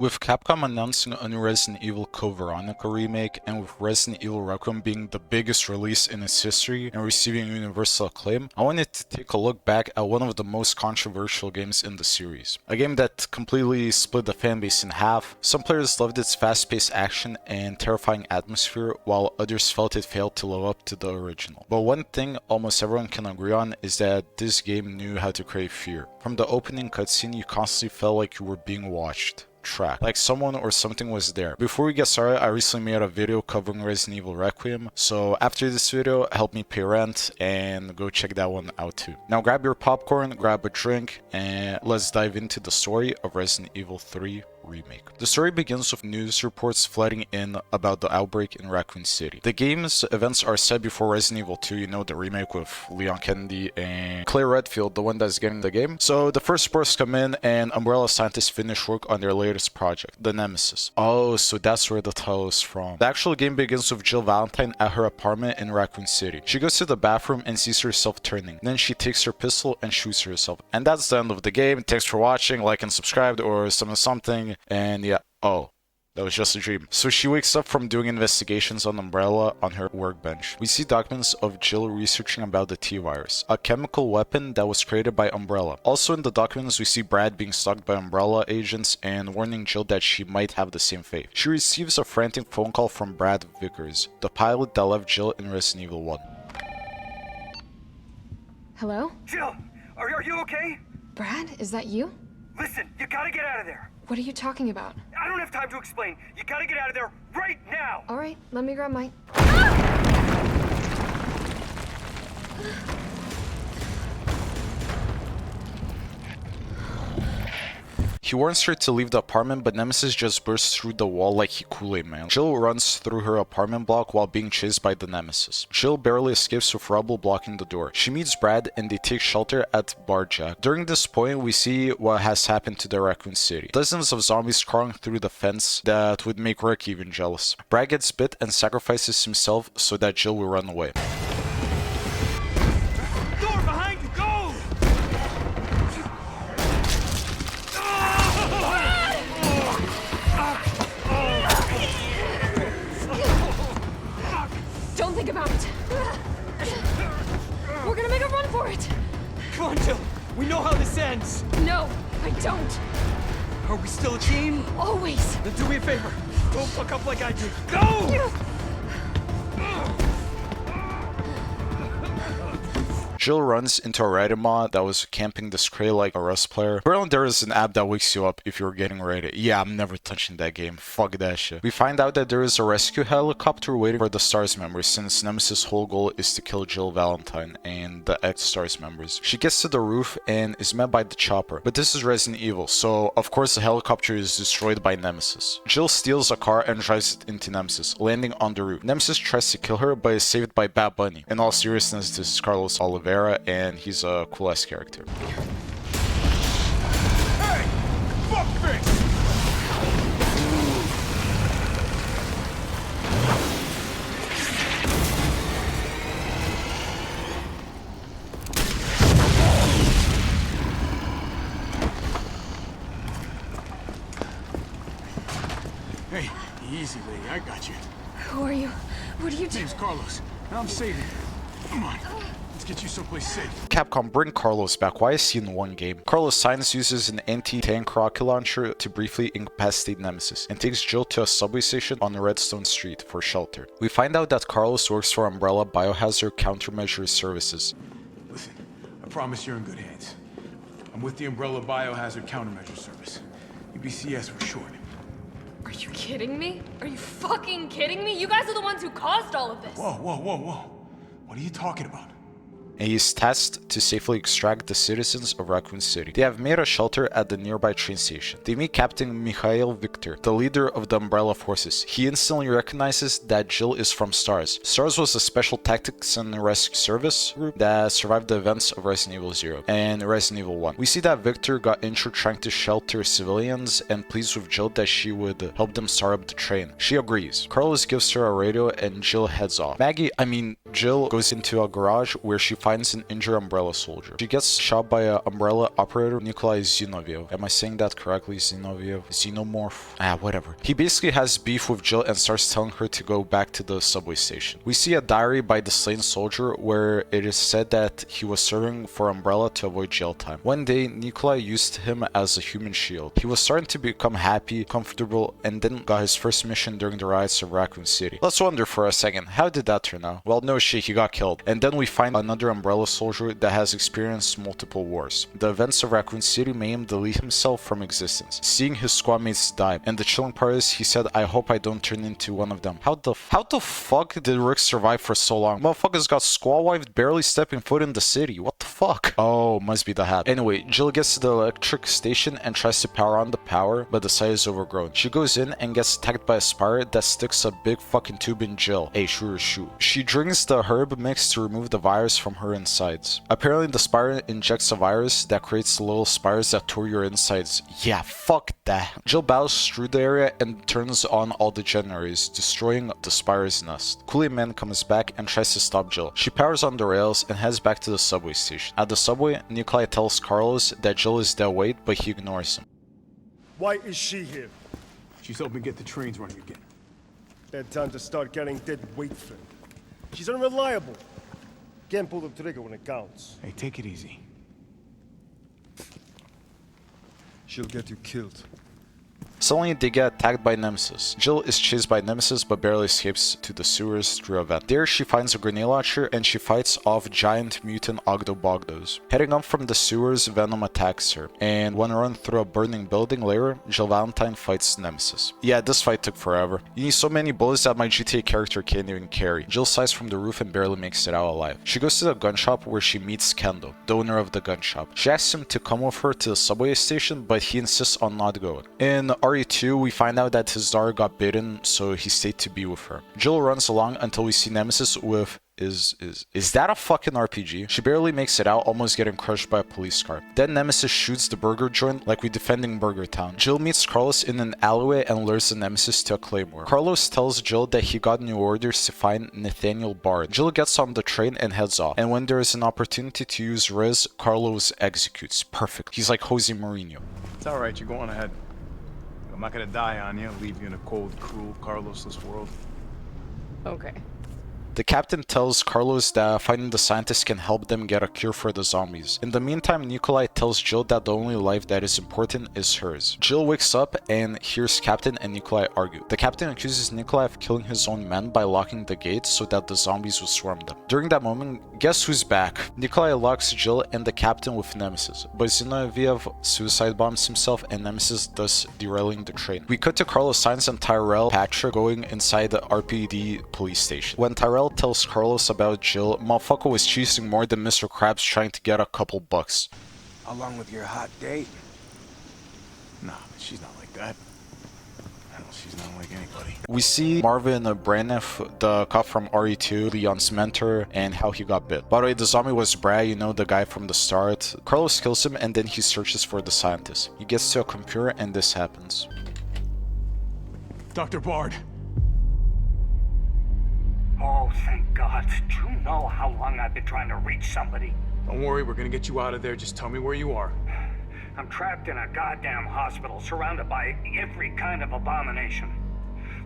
With Capcom announcing a new Resident Evil Code Veronica remake, and with Resident Evil Requiem being the biggest release in its history and receiving universal acclaim, I wanted to take a look back at one of the most controversial games in the series. A game that completely split the fanbase in half. Some players loved its fast-paced action and terrifying atmosphere, while others felt it failed to live up to the original. But one thing almost everyone can agree on is that this game knew how to create fear. From the opening cutscene, you constantly felt like you were being watched. Track, like someone or something was there. Before we get started, I recently made a video covering Resident Evil Requiem, so after this video, help me pay rent and go check that one out too. Now grab your popcorn, grab a drink, and let's dive into the story of Resident Evil 3 Remake. The story begins with news reports flooding in about the outbreak in Raccoon City. The game's events are set before Resident Evil 2, you know, the remake with Leon Kennedy and Claire Redfield, the one that's getting the game. So the first reports come in and Umbrella scientists finish work on their latest project, the Nemesis. Oh, so that's where the title is from. The actual game begins with Jill Valentine at her apartment in Raccoon City. She goes to the bathroom and sees herself turning. Then she takes her pistol and shoots herself. And that's the end of the game. Thanks for watching, like and subscribe or something. And yeah, oh, that was just a dream. So she wakes up from doing investigations on Umbrella on her workbench. We see documents of Jill researching about the T-Virus, a chemical weapon that was created by Umbrella. Also in the documents, we see Brad being stalked by Umbrella agents and warning Jill that she might have the same fate. She receives a frantic phone call from Brad Vickers, the pilot that left Jill in Resident Evil 1. Hello? Jill, are you okay? Brad, is that you? Listen, you gotta get out of there. What are you talking about? I don't have time to explain. You gotta get out of there right now. All right, let me grab my... He warns her to leave the apartment, but Nemesis just bursts through the wall like he Kool-Aid Man. Jill runs through her apartment block while being chased by the Nemesis. Jill barely escapes with rubble blocking the door. She meets Brad and they take shelter at Bar Jack. During this point, we see what has happened to the Raccoon City. Dozens of zombies crawling through the fence that would make Rick even jealous. Brad gets bit and sacrifices himself so that Jill will run away. Door behind you, go! Don't think about it. We're gonna make a run for it. Come on, Jill. We know how this ends. No, I don't. Are we still a team? Always. Then do me a favor. Don't fuck up like I did. Go! Jill runs into a Redimon that was camping this crate like a Rust player. Apparently there is an app that wakes you up if you're getting raided. Yeah, I'm never touching that game. Fuck that shit. We find out that there is a rescue helicopter waiting for the STARS members, since Nemesis' whole goal is to kill Jill Valentine and the ex-STARS members. She gets to the roof and is met by the chopper. But this is Resident Evil, so of course the helicopter is destroyed by Nemesis. Jill steals a car and drives it into Nemesis, landing on the roof. Nemesis tries to kill her but is saved by Bad Bunny. In all seriousness, this is Carlos Oliveira, and he's a cool-ass character. Hey! Fuckface! Hey, easy, lady. I got you. Who are you? What are you doing? Name's Carlos, and I'm saving you. Come on, let's get you someplace safe. Capcom, bring Carlos back. Why is he in one game? Carlos Sainz uses an anti-tank rocket launcher to briefly incapacitate Nemesis and takes Jill to a subway station on Redstone Street for shelter. We find out that Carlos works for Umbrella Biohazard Countermeasure Services. Listen, I promise you're in good hands. I'm with the Umbrella Biohazard Countermeasure Service. UBCS for short. Are you kidding me? Are you fucking kidding me? You guys are the ones who caused all of this. Whoa, whoa, whoa, whoa. What are you talking about? And he is tasked to safely extract the citizens of Raccoon City. They have made a shelter at the nearby train station. They meet Captain Mikhail Victor, the leader of the Umbrella forces. He instantly recognizes that Jill is from STARS. STARS was a special tactics and rescue service group that survived the events of Resident Evil 0 and Resident Evil 1. We see that Victor got injured trying to shelter civilians and pleads with Jill that she would help them start up the train. She agrees. Carlos gives her a radio and Jill heads off. Jill goes into a garage where she finds finds an injured Umbrella soldier. She gets shot by an Umbrella operator, Nikolai Zinoviev. Am I saying that correctly? Zinoviev? Xenomorph? Whatever. He basically has beef with Jill and starts telling her to go back to the subway station. We see a diary by the slain soldier where it is said that he was serving for Umbrella to avoid jail time. One day, Nikolai used him as a human shield. He was starting to become happy, comfortable, and then got his first mission during the riots of Raccoon City. Let's wonder for a second, how did that turn out? Well, no shit, he got killed. And then we find another Umbrella soldier that has experienced multiple wars. The events of Raccoon City made him delete himself from existence, seeing his squad mates die. And the chilling part is, he said, I hope I don't turn into one of them. How the fuck did Rick survive for so long? Motherfuckers got squad wiped barely stepping foot in the city. What the fuck? Oh, must be the hat. Anyway, Jill gets to the electric station and tries to power on the power, but the site is overgrown. She goes in and gets attacked by a spider that sticks a big fucking tube in Jill. Hey, shoot. She drinks the herb mix to remove the virus from her insides. Apparently, the spider injects a virus that creates little spiders that tore your insides. Yeah, fuck that. Jill battles through the area and turns on all the generators, destroying the spider's nest. Kool-Aid Man comes back and tries to stop Jill. She powers on the rails and heads back to the subway station. At the subway, Nikolai tells Carlos that Jill is dead weight, but he ignores him. Why is she here? She's helping get the trains running again. Bad time to start getting dead weight for. She's unreliable. Can't pull the trigger when it counts. Hey, take it easy. She'll get you killed. Suddenly, they get attacked by Nemesis. Jill is chased by Nemesis but barely escapes to the sewers through a vent. There, she finds a grenade launcher and she fights off giant mutant Ogdobogdos. Heading up from the sewers, Venom attacks her, and when run through a burning building later, Jill Valentine fights Nemesis. Yeah, this fight took forever. You need so many bullets that my GTA character can't even carry. Jill slides from the roof and barely makes it out alive. She goes to the gun shop where she meets Kendo, the owner of the gun shop. She asks him to come with her to the subway station, but he insists on not going. In RE2, we find out that his daughter got bitten, so he stayed to be with her. Jill runs along until we see Nemesis with Is that a fucking RPG? She barely makes it out, almost getting crushed by a police car. Then Nemesis shoots the burger joint like we defending Burger Town. Jill meets Carlos in an alleyway and lures the Nemesis to a claymore. Carlos tells Jill that he got new orders to find Nathaniel Bard. Jill gets on the train and heads off, and when there is an opportunity to use Riz, Carlos executes. Perfect. He's like Jose Mourinho. It's alright, you're going ahead. I'm not gonna die on you, leave you in a cold, cruel, Carlosless world. Okay. The captain tells Carlos that finding the scientists can help them get a cure for the zombies. In the meantime, Nikolai tells Jill that the only life that is important is hers. Jill wakes up and hears Captain and Nikolai argue. The captain accuses Nikolai of killing his own men by locking the gates so that the zombies would swarm them. During that moment, guess who's back? Nikolai locks Jill and the captain with Nemesis, but Zinoviev suicide bombs himself and Nemesis thus derailing the train. We cut to Carlos Sainz and Tyrell Patrick going inside the RPD police station. When Tyrell tells Carlos about Jill, motherfucker was cheating more than Mr. Krabs trying to get a couple bucks. Along with your hot date? Nah, she's not like that. Hell, she's not like anybody. We see Marvin Braniff, the cop from RE2, Leon's mentor, and how he got bit. By the way, the zombie was Brad, you know, the guy from the start. Carlos kills him and then he searches for the scientist. He gets to a computer and this happens. Dr. Bard. Oh, thank God. Do you know how long I've been trying to reach somebody? Don't worry, we're gonna get you out of there. Just tell me where you are. I'm trapped in a goddamn hospital, surrounded by every kind of abomination.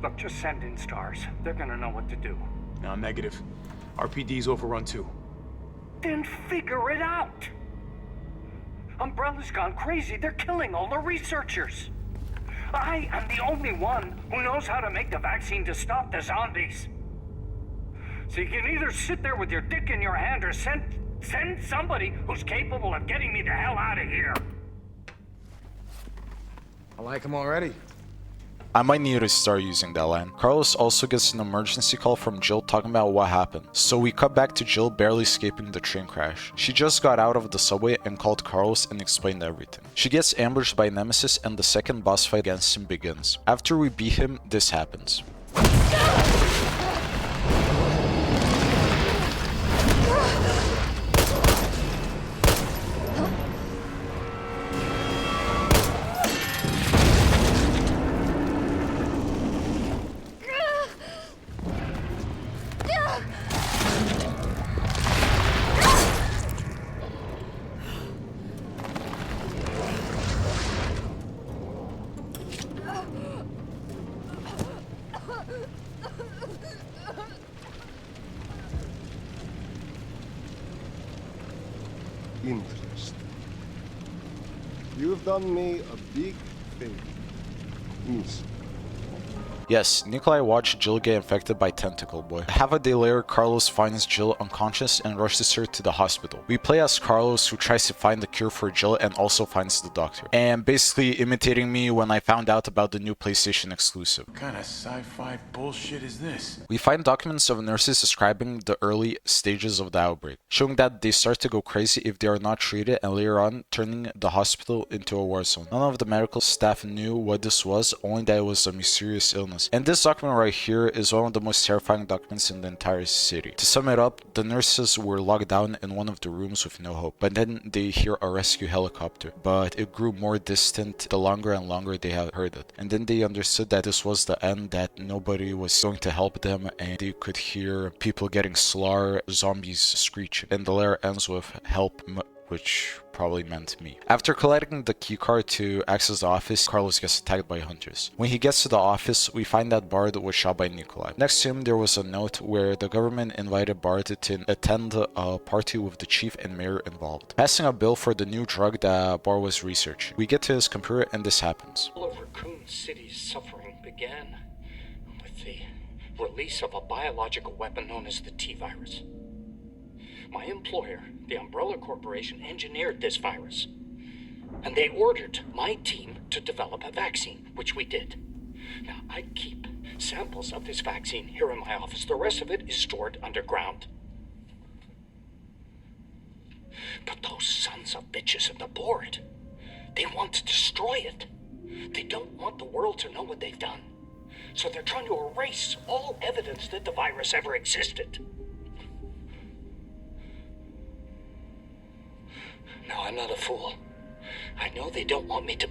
Look, just send in stars. They're gonna know what to do. No, negative. RPD's overrun too. Then figure it out! Umbrella's gone crazy. They're killing all the researchers. I am the only one who knows how to make the vaccine to stop the zombies. So you can either sit there with your dick in your hand or send somebody who's capable of getting me the hell out of here. I like him already. I might need to start using that line. Carlos also gets an emergency call from Jill talking about what happened. So we cut back to Jill barely escaping the train crash. She just got out of the subway and called Carlos and explained everything. She gets ambushed by Nemesis and the second boss fight against him begins. After we beat him, this happens. Interesting. You've done me a big favor. Miss. Yes, Nikolai watched Jill get infected by Tentacle Boy. Half a day later, Carlos finds Jill unconscious and rushes her to the hospital. We play as Carlos, who tries to find the cure for Jill and also finds the doctor. And basically imitating me when I found out about the new PlayStation exclusive. What kind of sci-fi bullshit is this? We find documents of nurses describing the early stages of the outbreak, showing that they start to go crazy if they are not treated and later on turning the hospital into a war zone. None of the medical staff knew what this was, only that it was a mysterious illness. And this document right here is one of the most terrifying documents in the entire city. To sum it up, the nurses were locked down in one of the rooms with no hope, but then they hear a rescue helicopter, but it grew more distant the longer and longer they had heard it. And then they understood that this was the end, that nobody was going to help them, and they could hear people getting slaughtered, zombies screech, and the letter ends with help, which probably meant me. After collecting the keycard to access the office, Carlos gets attacked by hunters. When he gets to the office, we find that Bard was shot by Nikolai. Next to him, there was a note where the government invited Bard to attend a party with the chief and mayor involved, passing a bill for the new drug that Bard was researching. We get to his computer and this happens. All of Raccoon City's suffering began with the release of a biological weapon known as the T-virus. My employer, the Umbrella Corporation, engineered this virus, and they ordered my team to develop a vaccine, which we did. Now, I keep samples of this vaccine here in my office. The rest of it is stored underground. But those sons of bitches at the board, they want to destroy it. They don't want the world to know what they've done. So they're trying to erase all evidence that the virus ever existed. No, I'm not a fool. I know they don't want me to...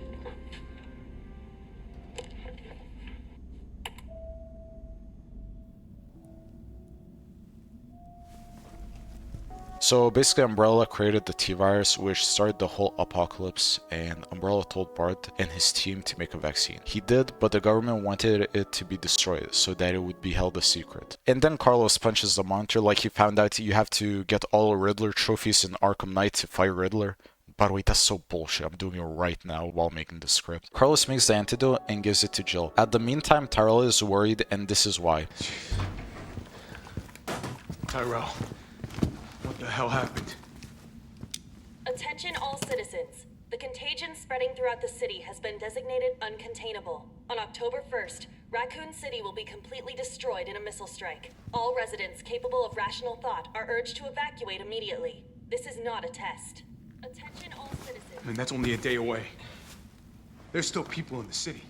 So basically Umbrella created the T-virus, which started the whole apocalypse, and Umbrella told Bart and his team to make a vaccine. He did, but the government wanted it to be destroyed so that it would be held a secret. And then Carlos punches the monitor like he found out you have to get all Riddler trophies in Arkham Knight to fight Riddler. By the way, that's so bullshit. I'm doing it right now while making the script. Carlos makes the antidote and gives it to Jill. At the meantime, Tyrell is worried, and this is why. Tyrell, what the hell happened? Attention all citizens. The contagion spreading throughout the city has been designated uncontainable. On October 1st, Raccoon City will be completely destroyed in a missile strike. All residents capable of rational thought are urged to evacuate immediately. This is not a test. Attention all citizens. I mean, that's only a day away. There's still people in the city.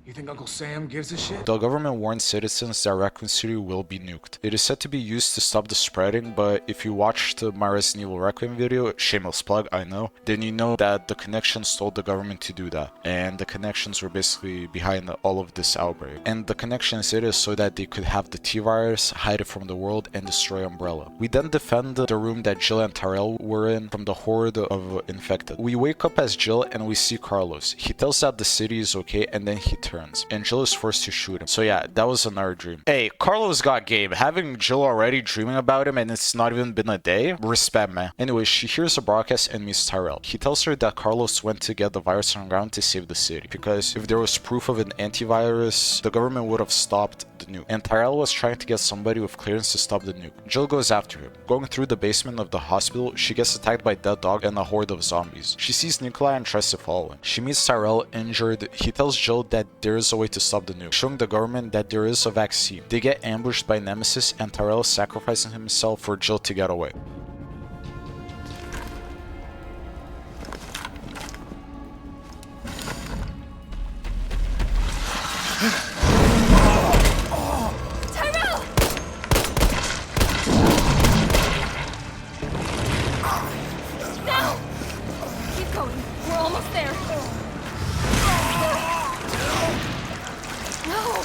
You think Uncle Sam gives a shit? The government warned citizens that Raccoon City will be nuked. It is said to be used to stop the spreading, but if you watched my Resident Evil Requiem video, shameless plug, I know, then you know that the connections told the government to do that. And the connections were basically behind all of this outbreak. And the connections it is so that they could have the T-virus, hide it from the world, and destroy Umbrella. We then defend the room that Jill and Tyrell were in from the horde of infected. We wake up as Jill and we see Carlos. He tells that the city is okay, and then he turns. And Jill is forced to shoot him. So yeah, that was another dream. Hey, Carlos got game. Having Jill already dreaming about him and it's not even been a day? Respect, man. Anyway, she hears a broadcast and meets Tyrell. He tells her that Carlos went to get the virus on the ground to save the city. Because if there was proof of an antivirus, the government would have stopped the nuke. And Tyrell was trying to get somebody with clearance to stop the nuke. Jill goes after him. Going through the basement of the hospital, she gets attacked by dead dog and a horde of zombies. She sees Nikolai and tries to follow him. She meets Tyrell injured. He tells Jill that there is a way to stop the nuke, showing the government that there is a vaccine. They get ambushed by Nemesis and Tyrell sacrificing himself for Jill to get away. Tyrell! Now! Keep going. We're almost there. No!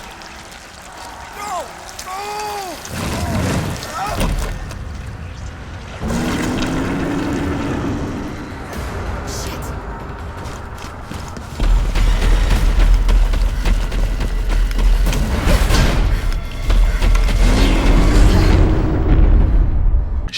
Shit!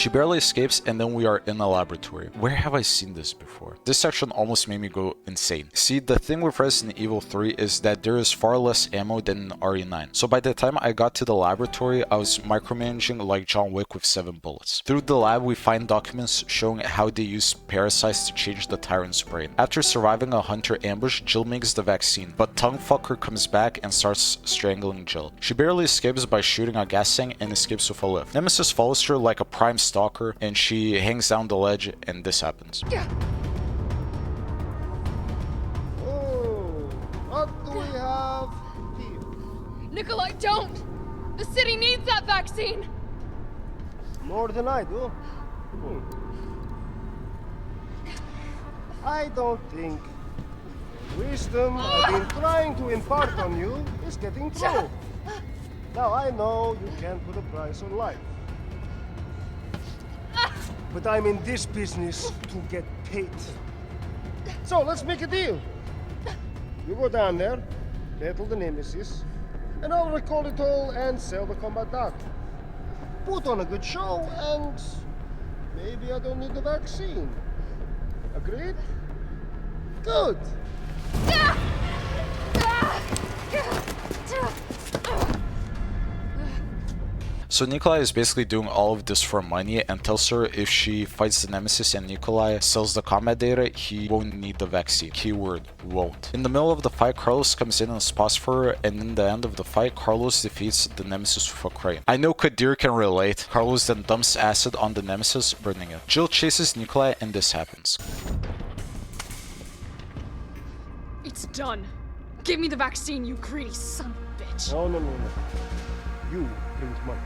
She barely escapes, and then we are in a laboratory. Where have I seen this before? This section almost made me go insane. See, the thing with Resident Evil 3 is that there is far less ammo than in RE9. So by the time I got to the laboratory, I was micromanaging like John Wick with 7 bullets. Through the lab, we find documents showing how they use parasites to change the tyrant's brain. After surviving a hunter ambush, Jill makes the vaccine, but Tonguefucker comes back and starts strangling Jill. She barely escapes by shooting a gas tank and escapes with a lift. Nemesis follows her like a prime stalker, and she hangs down the ledge, and this happens. Oh, what do we have here? Nikolai, don't! The city needs that vaccine! More than I do. I don't think the wisdom I've been trying to impart on you is getting through. Now I know you can't put a price on life. But I'm in this business to get paid. So let's make a deal. You go down there, battle the Nemesis, and I'll record it all and sell the combat arc. Put on a good show, and maybe I don't need the vaccine. Agreed? Good. So Nikolai is basically doing all of this for money and tells her if she fights the Nemesis and Nikolai sells the combat data, he won't need the vaccine. Keyword, won't. In the middle of the fight, Carlos comes in and spots for her, and in the end of the fight, Carlos defeats the Nemesis with a crane. I know Kadir can relate. Carlos then dumps acid on the Nemesis, burning it. Jill chases Nikolai, and this happens. It's done. Give me the vaccine, you greedy son of a bitch. No. You print money.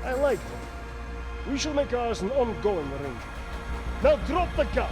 I like that. We shall make ours an ongoing arrangement. Now drop the gun!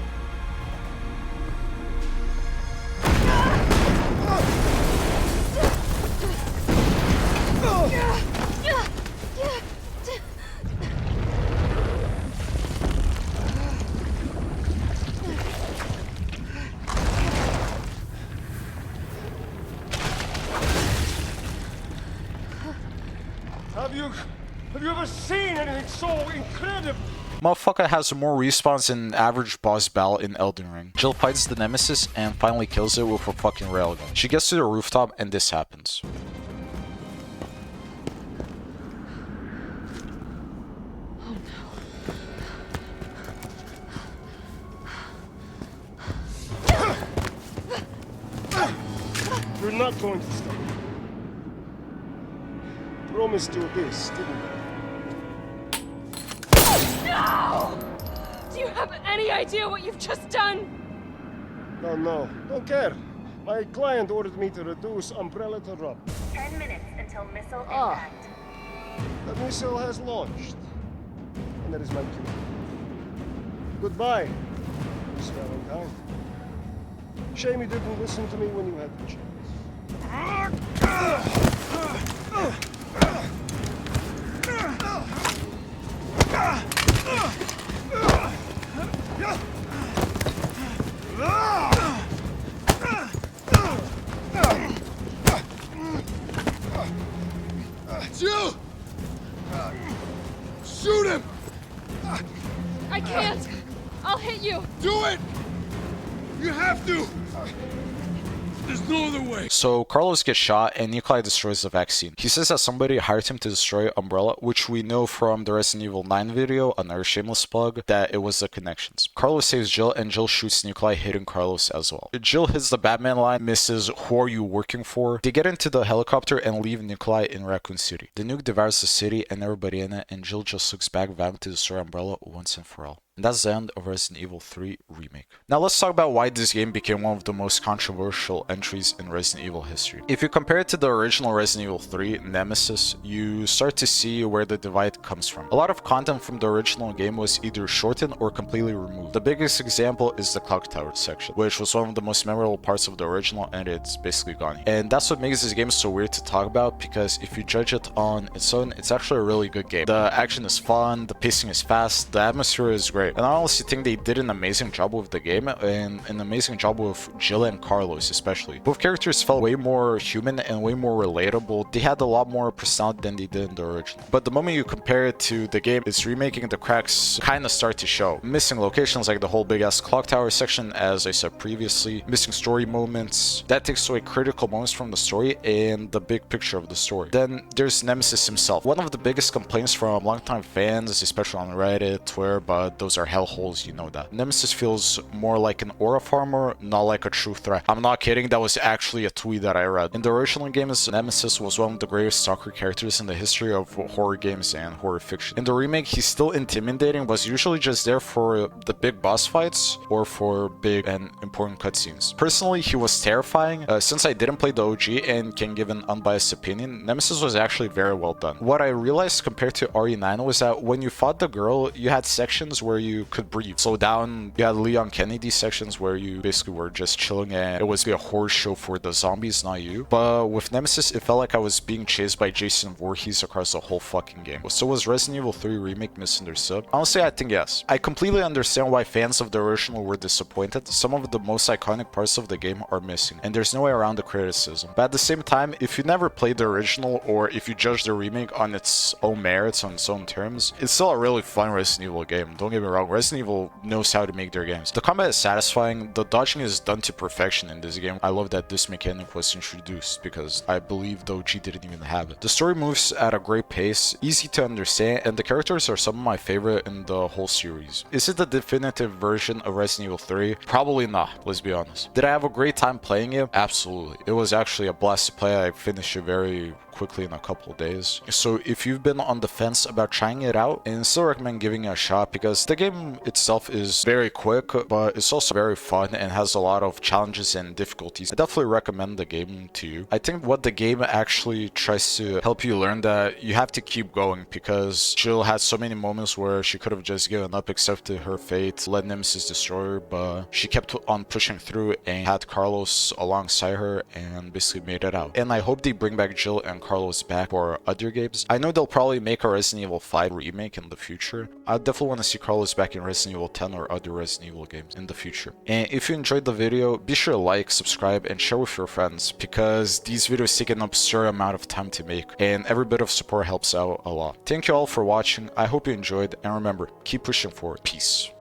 Have you ever seen anything so incredible? Motherfucker has more respawns than an average boss battle in Elden Ring. Jill fights the Nemesis and finally kills it with her fucking railgun. She gets to the rooftop and this happens. You're not going to stop. Promised you this, didn't I? No! Do you have any idea what you've just done? No, don't care. My client ordered me to reduce Umbrella to rubble. 10 minutes until missile Ah. impact. The missile has launched. And that is my cue. Goodbye, Miss Valentine. Shame you didn't listen to me when you had the chance. Jill! Shoot him! I can't! I'll hit you! Do it! You have to! There's no other way. So Carlos gets shot and Nikolai destroys the vaccine. He says that somebody hired him to destroy Umbrella, which we know from the Resident Evil 9 video, another shameless plug, that it was the connections. Carlos saves Jill and Jill shoots Nikolai, hitting Carlos as well. Jill hits the Batman line, misses "Who are you working for?" They get into the helicopter and leave Nikolai in Raccoon City. The nuke devours the city and everybody in it, and Jill just looks back vowing to destroy Umbrella once and for all. And that's the end of Resident Evil 3 Remake. Now let's talk about why this game became one of the most controversial entries in Resident Evil history. If you compare it to the original Resident Evil 3, Nemesis, you start to see where the divide comes from. A lot of content from the original game was either shortened or completely removed. The biggest example is the Clock Tower section, which was one of the most memorable parts of the original, and it's basically gone. And that's what makes this game so weird to talk about, because if you judge it on its own, it's actually a really good game. The action is fun, the pacing is fast, the atmosphere is great, great. And I honestly think they did an amazing job with the game, and an amazing job with Jill and Carlos especially. Both characters felt way more human and way more relatable. They had a lot more personality than they did in the original. But the moment you compare it to the game, it's remaking, the cracks kind of start to show. Missing locations like the whole big ass clock tower section, as I said previously, missing story moments, that takes away critical moments from the story and the big picture of the story. Then there's Nemesis himself. One of the biggest complaints from longtime fans, especially on Reddit, Twitter, but those are hellholes, you know that. Nemesis feels more like an aura farmer, not like a true threat. I'm not kidding, that was actually a tweet that I read. In the original games, Nemesis was one of the greatest stalker characters in the history of horror games and horror fiction. In the remake, he's still intimidating, but usually just there for the big boss fights or for big and important cutscenes. Personally, he was terrifying. Since I didn't play the OG and can give an unbiased opinion, Nemesis was actually very well done. What I realized compared to RE9 was that when you fought the girl, you had sections where you could breathe, slow down. You had Leon Kennedy sections where you basically were just chilling and it was a horror show for the zombies, not you. But with Nemesis, it felt like I was being chased by Jason Voorhees across the whole fucking game. So was Resident Evil 3 Remake misunderstood? Honestly, I think yes. I completely understand why fans of the original were disappointed. Some of the most iconic parts of the game are missing, and there's no way around the criticism. But at the same time, if you never played the original, or if you judge the remake on its own merits, on its own terms, it's still a really fun Resident Evil game. Don't get me wrong, Resident Evil knows how to make their games. The combat is satisfying, the dodging is done to perfection in this game. I love that this mechanic was introduced, because I believe the OG didn't even have it. The story moves at a great pace, easy to understand, and the characters are some of my favorite in the whole series. Is it the definitive version of Resident Evil 3? Probably not, let's be honest. Did I have a great time playing it? Absolutely. It was actually a blast to play. I finished it very quickly in a couple of days. So if you've been on the fence about trying it out, and still recommend giving it a shot, because the game itself is very quick, but it's also very fun and has a lot of challenges and difficulties. I definitely recommend the game to you. I think what the game actually tries to help you learn that you have to keep going, because Jill had so many moments where she could have just given up, accepted her fate, let Nemesis destroy her, but she kept on pushing through and had Carlos alongside her and basically made it out. And I hope they bring back Jill and Carlos back for other games. I know they'll probably make a Resident Evil 5 remake in the future. I definitely want to see Carlos back in Resident Evil 10 or other Resident Evil games in the future. And if you enjoyed the video, be sure to like, subscribe, and share with your friends, because these videos take an absurd amount of time to make, and every bit of support helps out a lot. Thank you all for watching. I hope you enjoyed, and remember, keep pushing forward. Peace.